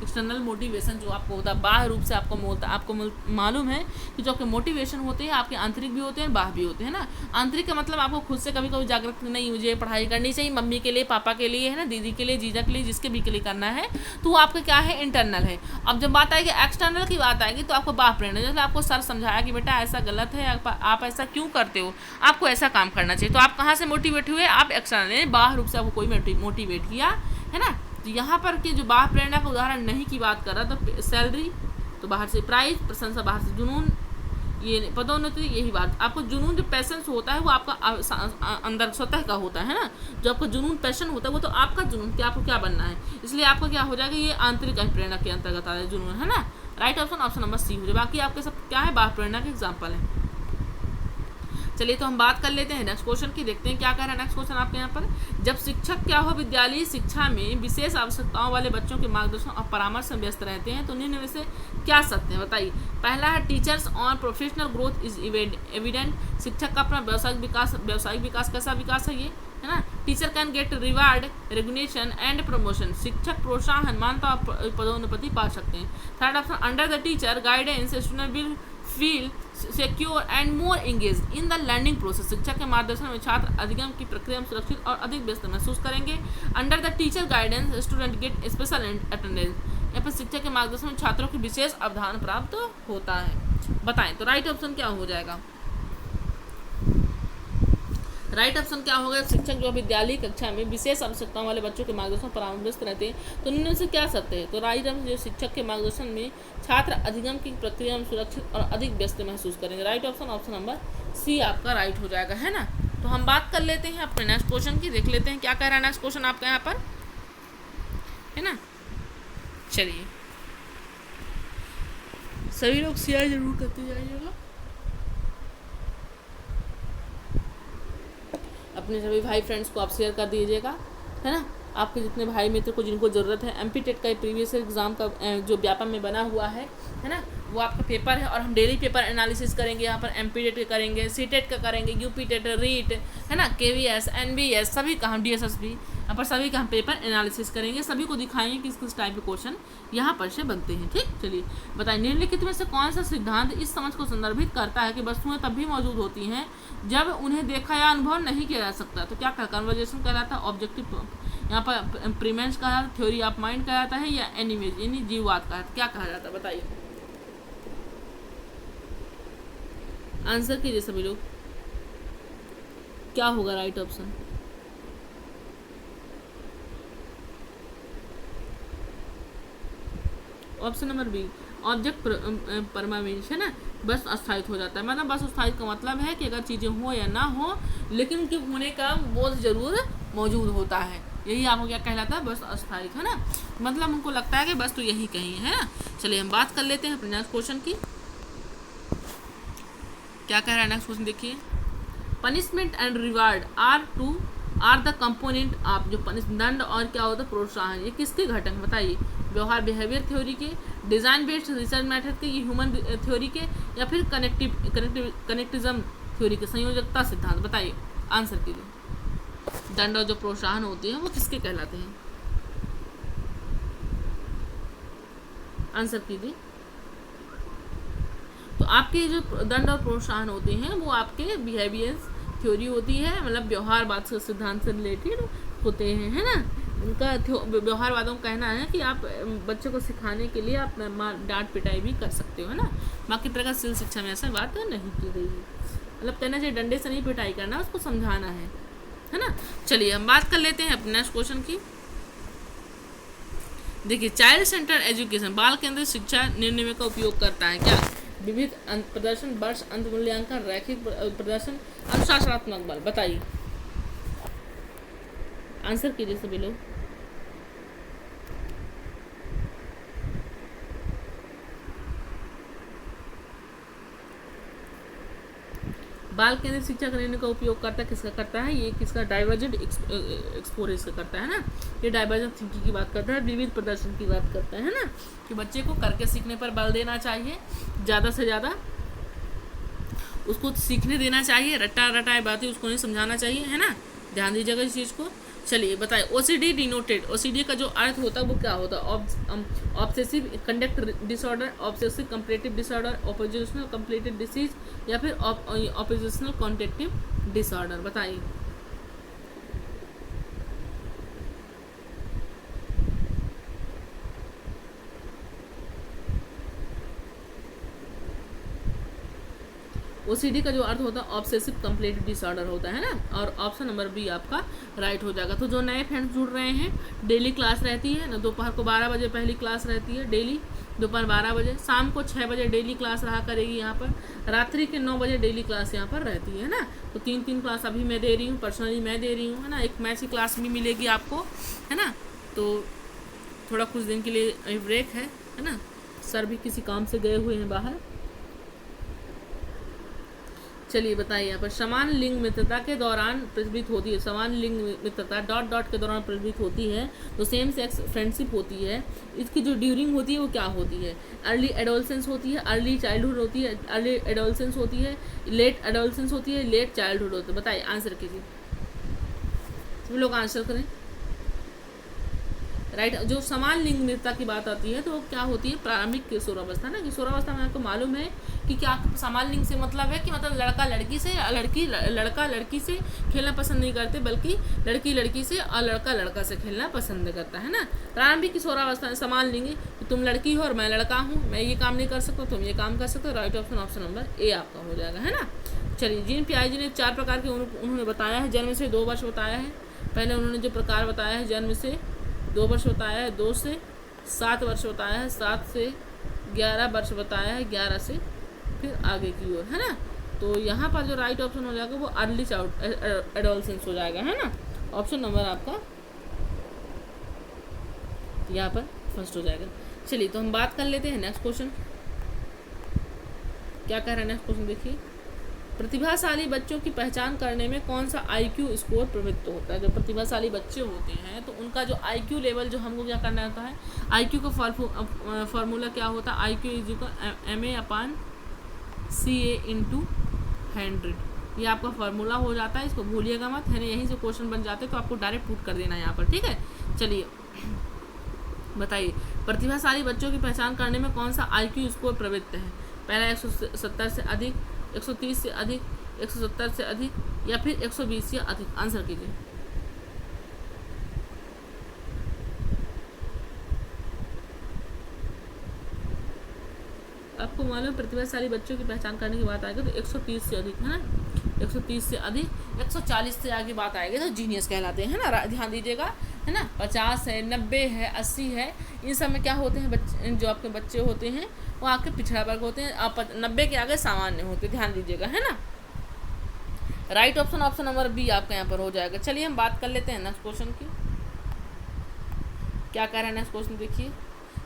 एक्सटर्नल मोटिवेशन जो आपको होता है, बाह्य रूप से आपको मालूम है कि जो आपके मोटिवेशन होते हैं आपके आंतरिक भी होते हैं, बाह्य भी होते हैं ना। आंतरिक का मतलब आपको खुद से कभी कभी जागरूक, नहीं मुझे पढ़ाई करनी चाहिए, मम्मी के लिए, पापा के लिए, है ना, दीदी के लिए, जीजा के लिए, जिसके भी के लिए करना है, तो वो आपका क्या है, इंटरनल है। अब जब बात आएगी एक्सटर्नल की बात आएगी तो आपको बाह्य प्रेरणा, जैसे आपको सर समझाया कि बेटा ऐसा गलत है, आप ऐसा क्यों करते हो, आपको ऐसा काम करना चाहिए, तो आप कहाँ से मोटिवेट हुए? आप एक्सटर्नल, बाह्य रूप से आपको कोई मोटिवेट किया, है ना। तो यहाँ पर कि जो बाह्य प्रेरणा का उदाहरण नहीं की बात कर रहा, तो सैलरी तो बाहर से, प्राइज, प्रशंसा बाहर से, जुनून, ये पदोन्नति, यही बात। आपको जुनून, जो पैशन होता है वो आपका अंदर स्वतः का होता है ना, जो आपका जुनून पैशन होता है वो तो आपका जुनून कि आपको क्या बनना है, इसलिए आपको क्या हो जाएगा, ये आंतरिक प्रेरणा के अंतर्गत आ रहा है जुनून, है ना। राइट ऑप्शन नंबर सी हो जाए। बाकी आपके सब क्या है, बाह्य प्रेरणा के एग्जाम्पल है। चलिए तो हम बात कर लेते हैं नेक्स्ट क्वेश्चन की, देखते हैं क्या कह रहा है नेक्स्ट क्वेश्चन आपके यहाँ पर। जब शिक्षक क्या हो विद्यालयी शिक्षा में विशेष आवश्यकताओं वाले बच्चों के मार्गदर्शन और परामर्श में व्यस्त रहते हैं तो निम्न में से क्या सत्य है? बताइए। पहला है teachers on professional growth is evident. शिक्षक का अपना व्यावसायिक विकास कैसा विकास है ये, है ना। Teacher can get reward, recognition and promotion. शिक्षक प्रोत्साहन, मानता और पदोन्नति पा सकते हैं। Third option, under the teacher guidance student will feel secure and more engage in the learning process. शिक्षक के मार्गदर्शन में छात्र अधिगम की प्रक्रिया में सुरक्षित और अधिक व्यस्त महसूस करेंगे। Under the teacher guidance student gate special attendance. यहाँ पर शिक्षक के मार्गदर्शन में छात्रों की विशेष अवधान प्राप्त होता है। बताएं तो राइट ऑप्शन क्या हो जाएगा? राइट ऑप्शन क्या होगा? शिक्षक जो विद्यालय कक्षा में विशेष आवश्यकताओं वाले बच्चों के मार्गदर्शन परामर्श रहते हैं तो इनमें से क्या सत्य है? तो राइट ऑप्शन जो शिक्षक के मार्गदर्शन में छात्र अधिगम की प्रक्रिया में सुरक्षित और अधिक व्यस्त महसूस करेंगे। राइट ऑप्शन नंबर सी आपका राइट हो जाएगा, है ना। तो हम बात कर लेते हैं अपने नेक्स्ट क्वेश्चन की, देख लेते हैं क्या कह रहा है नेक्स्ट क्वेश्चन आपका यहाँ पर, है ना। चलिए सभी लोग शेयर जरूर करते जाइएगा, अपने सभी भाई फ्रेंड्स को आप शेयर कर दीजिएगा, है ना। आपके जितने भाई मित्र को जिनको ज़रूरत है, एमपी टेट का प्रीवियस एग्जाम का जो व्यापम में बना हुआ है ना, वो आपका पेपर है। और हम डेली पेपर एनालिसिस करेंगे यहाँ पर, एमपी टेट का करेंगे, सी टेट का करेंगे, यूपी टेट, रीट, है ना, केवीएस, एनबीएस, सभी का हम डीएसएसबी, यहाँ पर सभी का हम पेपर एनालिसिस करेंगे, सभी को दिखाएंगे किस किस टाइप के क्वेश्चन यहाँ पर से बनते हैं। ठीक, चलिए बताइए, निम्नलिखित में से कौन सा सिद्धांत इस समझ को संदर्भित करता है कि वस्तुएं तब भी मौजूद होती हैं जब उन्हें देखा या अनुभव नहीं किया जा सकता। तो क्या कन्वर्जेशन कहलाता है, ऑब्जेक्टिव यहाँ पर प्रीमेंस कहा जाता है, थ्योरी ऑफ माइंड कहा जाता है, या एनिमेज यानी जीववाद कहा, क्या कहा जाता है, बताइए। आंसर कीजिए सभी लोग, क्या होगा right option. Option number B, object permanence, है ना, बस अस्थायित्व हो जाता है। मतलब बस अस्थायित्व का मतलब है कि अगर चीज़ें हो या ना हो, लेकिन उनके होने का बोध जरूर मौजूद होता है, यही आपको क्या कहलाता है, बस अस्थायित्व, है ना। मतलब उनको लगता है कि बस तो यही कहीं है ना। चलिए हम बात कर लेते हैं अपने नेक्स्ट क्वेश्चन की, क्या कह रहा है नेक्स्ट क्वेश्चन देखिए। Punishment and reward are the component of, जो दंड और क्या होता है, प्रोत्साहन, ये किसके घटक बताइए। व्यवहार बिहेवियर थ्योरी के, डिजाइन बेस्ड रिसर्च मेथड के, ये ह्यूमन थ्योरी के, या फिर कनेक्टिज्म थ्योरी के, संयोजकता सिद्धांत, बताइए आंसर कीजिए। दंड और जो प्रोत्साहन होते हैं वो किसके कहलाते हैं, आंसर कीजिए। तो आपके जो दंड और प्रोत्साहन होते हैं वो आपके बिहेवियर थ्योरी होती है, मतलब व्यवहारवाद के सिद्धांत से रिलेटेड होते हैं, है ना। उनका व्यवहारवादों का कहना है कि आप बच्चों को सिखाने के लिए आप डांट पिटाई भी कर सकते हो, है ना। बाकी प्रकार सिविल शिक्षा में ऐसा बात नहीं की गई है, मतलब कहना चाहिए डंडे से नहीं पिटाई करना, उसको समझाना है ना। चलिए हम बात कर लेते हैं अपने नेक्स्ट क्वेश्चन की। देखिए, चाइल्ड सेंटर एजुकेशन, बाल केंद्रित शिक्षा निर्णय का उपयोग करता है क्या, विविध प्रदर्शन, वर्ष अंत मूल्यांकन, रैखिक प्रदर्शन, अनुशासनात्मक बल, बताइए आंसर कीजिए सभी लोग। बाल केंद्रित शिक्षा का निर्णय का उपयोग करता किसका करता है, ये किसका, डाइवर्जेंट एक्सपोरेस का करता है ना। ये डाइवर्जेंट थिंकिंग की बात करता है, विविध प्रदर्शन की बात करता है ना, कि बच्चे को करके सीखने पर बल देना चाहिए, ज़्यादा से ज़्यादा उसको सीखने देना चाहिए, रटाए बातें उसको नहीं समझाना चाहिए, है ना। ध्यान दीजिएगा इस चीज़ को। चलिए बताइए, ओसीडी डिनोटेड, ओसीडी का जो अर्थ होता है वो क्या होता है, obsessive conduct disorder, obsessive compulsive disorder, oppositional completed disease, या फिर ऑपोजिशनल कॉन्टेक्टिव डिसऑर्डर, बताइए। ओसीडी का जो अर्थ होता है ऑब्सेसिव कंप्लीट डिसऑर्डर होता है ना, और ऑप्शन नंबर बी आपका राइट हो जाएगा। तो जो नए फ्रेंड्स जुड़ रहे हैं, डेली क्लास रहती है ना, दोपहर को 12 बजे पहली क्लास रहती है डेली, दोपहर 12 बजे, शाम को 6 बजे डेली क्लास रहा करेगी यहाँ पर, रात्रि के 9 बजे डेली क्लास यहाँ पर रहती है ना। तो 3 क्लास अभी मैं दे रही हूँ, पर्सनली मैं दे रही हूँ, है ना। एक मैथ की क्लास भी मिलेगी आपको, है ना। तो थोड़ा कुछ दिन के लिए ब्रेक है ना, सर भी किसी काम से गए हुए हैं बाहर। चलिए बताइए, यहाँ पर समान लिंग मित्रता के दौरान प्रचलित होती है, समान लिंग मित्रता डॉट के दौरान प्रचलित होती है, तो सेम सेक्स फ्रेंडशिप होती है। इसकी जो ड्यूरिंग होती है वो क्या होती है, अर्ली एडोलसेंस होती है, अर्ली चाइल्डहुड होती है, अर्ली एडोलसेंस होती है, लेट एडोलसेंस होती है, लेट चाइल्डहुड होती है, बताइए आंसर कीजिए, सभी लोग आंसर करें। राइट, जो समान लिंग मित्रता की बात आती है तो वो क्या होती है, प्रारंभिक किशोरावस्था ना। किशोरावस्था में आपको मालूम है कि क्या समान लिंग से मतलब है कि मतलब लड़का लड़की से, लड़का लड़की से खेलना पसंद नहीं करते, बल्कि लड़की लड़की से और लड़का लड़का से खेलना पसंद करता है ना। प्रारंभिक किशोरावस्था में समान लिंग, तुम लड़की हो और मैं लड़का हूँ, मैं ये काम नहीं कर सकता, तुम ये काम कर सकते हो। Right option option number A आपका हो जाएगा, है ना। चलिए, जीन पियाजे ने 4 प्रकार के उन्होंने बताया है, जन्म से 2 वर्ष बताया है। पहले उन्होंने जो प्रकार बताया है, जन्म से 2 वर्ष बताया है, 2 से 7 वर्ष बताया है, 7 से 11 वर्ष बताया है, 11 से फिर आगे की ओर, है ना। तो यहाँ पर जो राइट ऑप्शन हो जाएगा वो अर्ली चाइल्ड एडोलसेंस हो जाएगा, है ना। ऑप्शन नंबर आपका यहाँ पर फर्स्ट हो जाएगा। चलिए तो हम बात कर लेते हैं नेक्स्ट क्वेश्चन, क्या कह रहा है नेक्स्ट क्वेश्चन देखिए। प्रतिभाशाली बच्चों की पहचान करने में कौन सा IQ स्कोर प्रवृत्त होता है? जो प्रतिभाशाली बच्चे होते हैं तो उनका जो IQ लेवल जो हमको क्या करना होता है, IQ का फॉर्मूला क्या होता है, IQ इज MA/CA × 100। ये आपका फॉर्मूला हो जाता है, इसको भूलिएगा मत, है ना। यहीं से क्वेश्चन बन जाते हैं तो आपको डायरेक्ट पुट कर देना है यहाँ पर, ठीक है। चलिए बताइए, प्रतिभाशाली बच्चों की पहचान करने में कौन सा IQ स्कोर प्रवृत्त है? पहला 170 से अधिक, 130 से अधिक, 170 से अधिक या फिर 120 से अधिक? आंसर कीजिए। आपको मालूम प्रतिभाशाली बच्चों की पहचान करने की बात आएगी तो 130 से अधिक, है ना, 130 से अधिक, 140 से आगे बात आएगी तो जीनियस कहलाते हैं, है ना। ध्यान दीजिएगा, है ना। 50 है, 90 है, 80 है, इन सब में क्या होते हैं बच्चे, जो आपके बच्चे होते हैं वो आपके पिछड़ा वर्ग होते हैं। आप 90 के आगे सामान्य होते, ध्यान दीजिएगा, है ना। राइट ऑप्शन नंबर बी आपका यहाँ पर हो जाएगा। चलिए हम बात कर लेते हैं नेक्स्ट क्वेश्चन की। क्या कह रहा है नेक्स्ट क्वेश्चन, देखिए।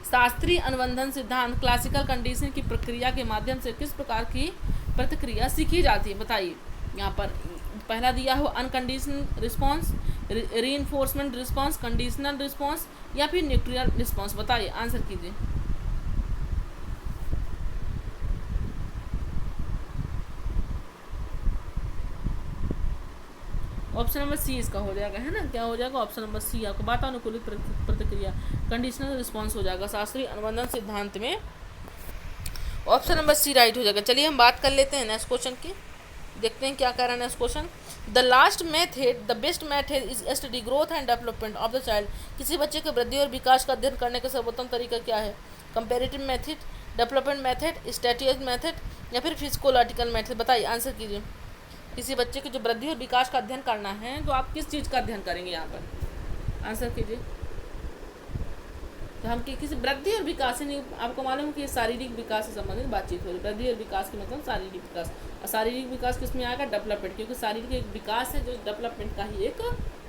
शास्त्रीय अनुबंधन सिद्धांत क्लासिकल कंडीशन की प्रक्रिया के माध्यम से किस प्रकार की प्रतिक्रिया सीखी जाती है? बताइए। यहाँ पर पहला दिया हो unconditional response, reinforcement response, conditional response या फिर न्यूट्रल रिस्पॉन्स? बताइए, आंसर कीजिए। ऑप्शन नंबर सी इसका हो जाएगा, है ना। क्या हो जाएगा? ऑप्शन नंबर सी आपको वातानुकूलित प्रतिक्रिया, कंडीशनल रिस्पॉन्स हो जाएगा शास्त्रीय अनुबंधन सिद्धांत में। ऑप्शन नंबर सी राइट हो जाएगा। चलिए हम बात कर लेते हैं नेक्स्ट क्वेश्चन की, देखते हैं क्या कह रहा है next question. The best method is study growth and development of the child. किसी बच्चे के वृद्धि और विकास का अध्ययन करने का सर्वोत्तम तरीका क्या है? Comparative method, development method, statistical method या फिर फिजिकोलॉजिकल मेथड? बताइए, आंसर कीजिए। किसी बच्चे की जो वृद्धि और विकास का अध्ययन करना है तो आप किस चीज़ का अध्ययन करेंगे यहाँ पर? आंसर कीजिए। तो हम किसी वृद्धि और विकास से नहीं, आपको मालूम है कि शारीरिक विकास से संबंधित बातचीत हो रही है। वृद्धि और विकास के मतलब शारीरिक विकास, और शारीरिक विकास किस में आएगा? डेवलपमेंट, क्योंकि शारीरिक एक विकास है जो डेवलपमेंट का ही एक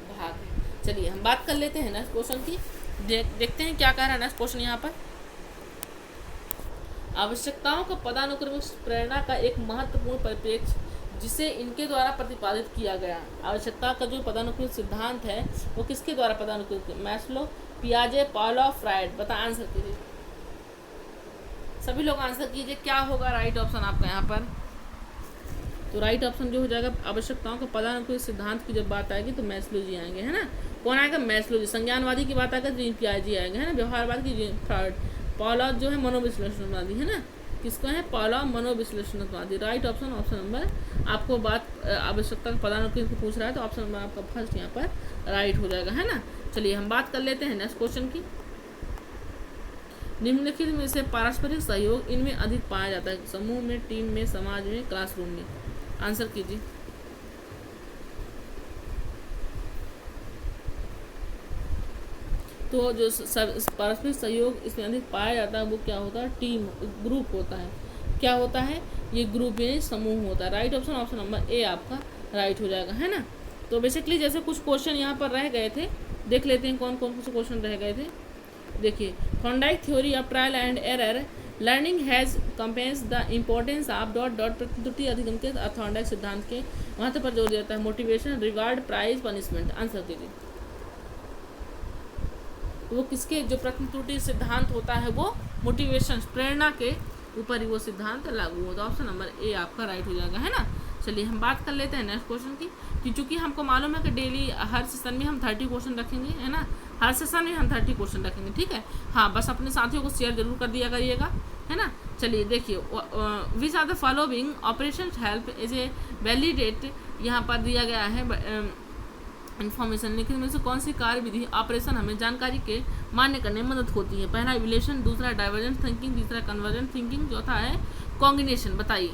भाग है। चलिए हम बात कर लेते हैं नेक्स्ट क्वेश्चन की, देखते हैं क्या कह रहा है नेक्स्ट क्वेश्चन यहाँ पर। आवश्यकताओं का पदानुक्रमिक प्रेरणा का एक महत्वपूर्ण परिप्रेक्ष्य जिसे इनके द्वारा प्रतिपादित किया गया। आवश्यकता का जो पदानुक्रमिक सिद्धांत है वो किसके द्वारा पदानुक्रमित? मैस्लो, पियाजे, पावलोव, फ्रायड? बता, आंसर कीजिए। सभी लोग आंसर कीजिए, क्या होगा राइट ऑप्शन आपका यहाँ पर? तो राइट ऑप्शन जो हो जाएगा, आवश्यकताओं का पदानुक्रमिक सिद्धांत की जब बात आएगी तो मैस्लो जी आएंगे, है ना। कौन आएगा? मैस्लो जी। संज्ञानवादी की बात आएगा तो पियाजे आएंगे, है ना। व्यवहारवाद की फ्रायड। पावलोव जो है मनोविश्लेषणवादी, है ना। किसको है? पावलोव मनोविश्लेषणवादी। राइट ऑप्शन नंबर आपको बात आवश्यकता का पदानुक्रम को पूछ रहा है तो ऑप्शन नंबर आपका फर्स्ट यहाँ पर राइट हो जाएगा, है ना। चलिए हम बात कर लेते हैं नेक्स्ट क्वेश्चन की। निम्नलिखित में से पारस्परिक सहयोग इनमें अधिक पाया जाता है? समूह में, टीम में, समाज में, क्लासरूम में? आंसर कीजिए। तो जो पारस्परिक सहयोग इसमें अधिक पाया जाता है वो क्या होता है? टीम, ग्रुप होता है। क्या होता है? ये ग्रुप यानी समूह होता है। राइट ऑप्शन नंबर ए आपका राइट हो जाएगा, है ना। तो बेसिकली जैसे कुछ क्वेश्चन यहाँ पर रह गए थे, देख लेते हैं कौन कौन से क्वेश्चन रह गए थे। देखिए, Thorndike theory of trial and error, learning has कंपेंस द इम्पोर्टेंस ऑफ त्रुटि अधिगम के थॉर्नडाइक सिद्धांत के महत्व पर जोर देता है। Motivation, reward, prize, punishment? Answer कीजिए। वो किसके जो प्रथम त्रुटि सिद्धांत होता है वो मोटिवेशन, प्रेरणा के ऊपर ही वो सिद्धांत लागू होता है। ऑप्शन नंबर ए आपका राइट हो जाएगा, है ना। चलिए हम बात कर लेते हैं नेक्स्ट क्वेश्चन की, कि चूँकि हमको मालूम है कि डेली हर सेशन में हम 30 क्वेश्चन रखेंगे, है ना। हर सेशन में हम 30 क्वेश्चन रखेंगे, ठीक है। हाँ, बस अपने साथियों को शेयर जरूर कर दिया करिएगा, है ना। चलिए देखिए, which are the following operation help as a validate, यहाँ पर दिया गया है इन्फॉर्मेशन, लेकिन में से कौन सी कार्य विधि ऑपरेशन हमें जानकारी के मान्य करने में मदद होती है? पहला इवैल्यूएशन, दूसरा डाइवर्जेंट थिंकिंग, तीसरा कन्वर्जेंट थिंकिंग, चौथा है कॉम्बिनेशन। बताइए।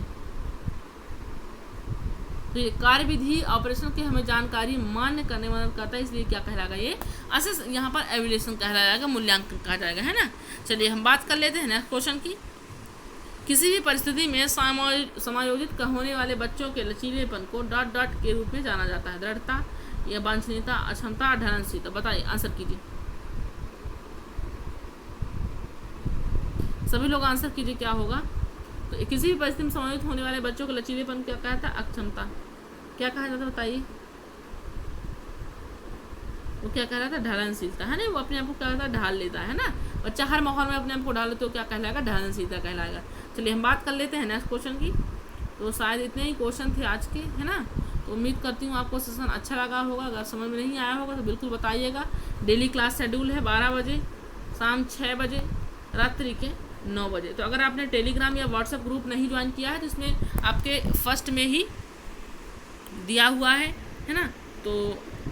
तो ये कार्य विधि ऑपरेशन के हमें जानकारी मान्य करने में मदद करता है, इसलिए क्या कहलाएगा? ये असेस, यहाँ पर एवैल्यूएशन कहलाएगा, मूल्यांकन कहा जाएगा, है ना। चलिए हम बात कर लेते हैं नेक्स्ट क्वेश्चन की। किसी भी परिस्थिति में समायोजित होने वाले बच्चों के लचीलेपन को ... के रूप में जाना जाता है? दृढ़ता या वांछनीयता, अक्षमता, ढलनशीलता? बताइए, आंसर कीजिए। सभी लोग आंसर कीजिए, क्या होगा? तो किसी भी परिस्थिति में समायोजित होने वाले बच्चों को लचीलेपन क्या कहा था? अक्षमता। क्या कहा जाता है बताइए? वो क्या कह रहा था? ढालनशीलता, है ना। वो अपने आप को क्या कहता है? ढाल लेता है ना। बच्चा हर माहौल में अपने आप को ढाले तो क्या कहलाएगा? ढालनशीलता कहलाएगा। चलिए हम बात कर लेते हैं नेक्स्ट क्वेश्चन की। तो शायद इतने ही क्वेश्चन थे आज के, है ना। तो उम्मीद करती हूँ आपको सेशन अच्छा लगा होगा। अगर समझ में नहीं आया होगा तो बिल्कुल बताइएगा। डेली क्लास शेड्यूल है 12 बजे, शाम 6 बजे, रात्रि के 9 बजे। तो अगर आपने टेलीग्राम या व्हाट्सएप ग्रुप नहीं ज्वाइन किया है तो इसमें आपके फर्स्ट में ही दिया हुआ है ना। तो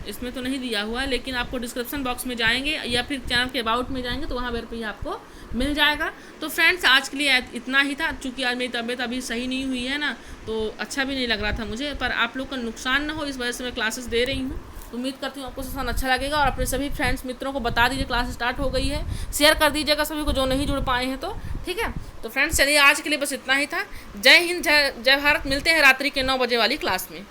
इसमें तो नहीं दिया हुआ है, लेकिन आपको डिस्क्रिप्शन बॉक्स में जाएंगे या फिर चैनल के अबाउट में जाएंगे तो वहाँ पर भी आपको मिल जाएगा। तो फ्रेंड्स आज के लिए इतना ही था। चूँकि आज मेरी तबीयत अभी सही नहीं हुई है ना, तो अच्छा भी नहीं लग रहा था मुझे, पर आप लोग का नुकसान ना हो इस वजह से मैं क्लासेस दे रही हूँ। तो उम्मीद करती हूँ आपको सेशन अच्छा लगेगा। और अपने सभी फ्रेंड्स मित्रों को बता दीजिए क्लास स्टार्ट हो गई है। शेयर कर दीजिएगा सभी को जो नहीं जुड़ पाए हैं तो, ठीक है। तो फ्रेंड्स चलिए आज के लिए बस इतना ही था। जय हिंद, जय भारत। मिलते हैं रात्रि के 9 बजे वाली क्लास में।